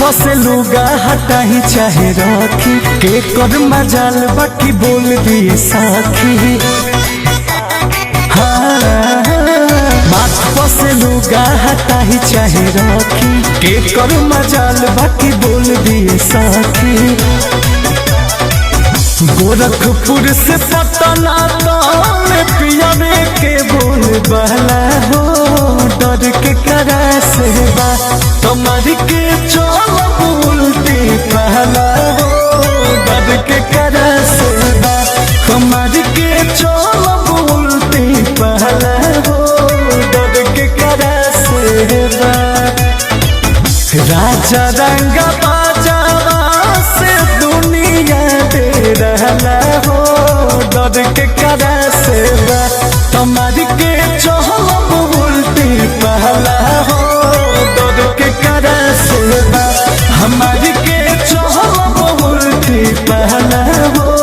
से लुगा हटाही चाहे रखी के कर मजाल बाकी बोल दिए साखी। हाँ माथ से लुगा हटाही चाहे रखी के कर मजाल बाकी बोल दिए साखी। गोरखपुर से पटना तक पियावे के बोल बहला हो डर के करा से बा कमर के चोल बोलती पहला हो डर के करा से बा कमर के चोल बोलती पहला हो डर के करा से बा। राजा रंग बाजावा से दुनिया दे रहला हो डर के करा से बा कमर के चोल बोलती पहला हो डर के करा से बा हमारी के चोल बोलती पहला हो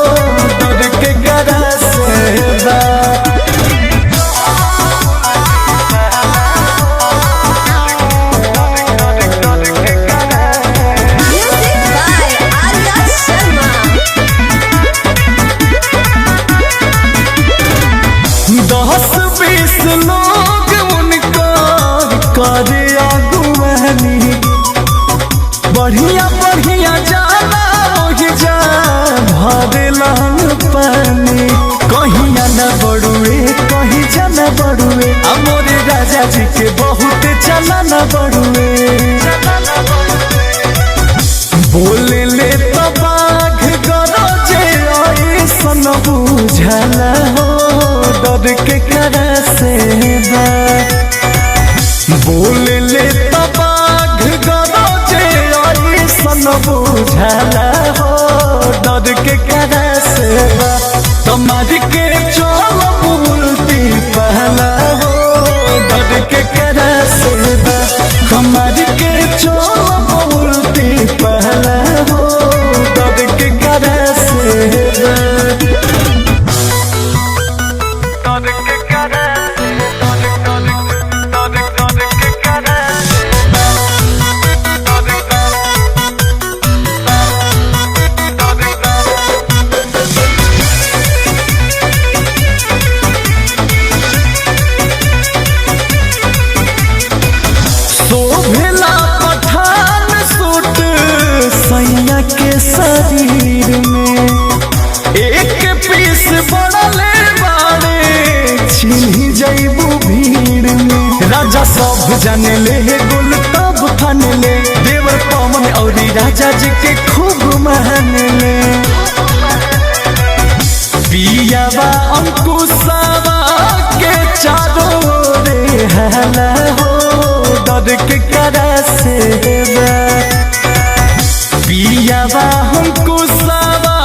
डर के करा से बा। लोग उनका करे अगुवानी बढ़िया बढ़िया जाना ओहि जा भरेलन पानी कहीं न बड़ुए कहीं जाना बड़ुए मोरे राजा जी के बहुत चला न बड़ुए। बोले ले तो बाघ गरजे ऐसन बुझला हो डर के करा से बा। बोले ले तो बाघ गरजे ऐसन बुझला हो डर के करा से बा कमर के चोल बोलती पहला हो डर के करा से बा कमर के चोल बोलती पहला हो डर के करा से बा। शोभला पठान सूट सैया के शरीर में एक पीस बड़ले बाड़े छिन्ही जैबू भीड़ में। राजा सब जाने ले गुल तब फन ले देवर पवन और राजा जी के खूब मान ले। पियावा अंकुशवा के चारों रे हला हो डर के करा से बा पियावा अंकुशवा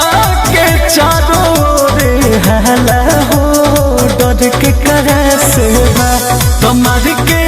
के चारों रे हला हो डर के करा से बा कमर के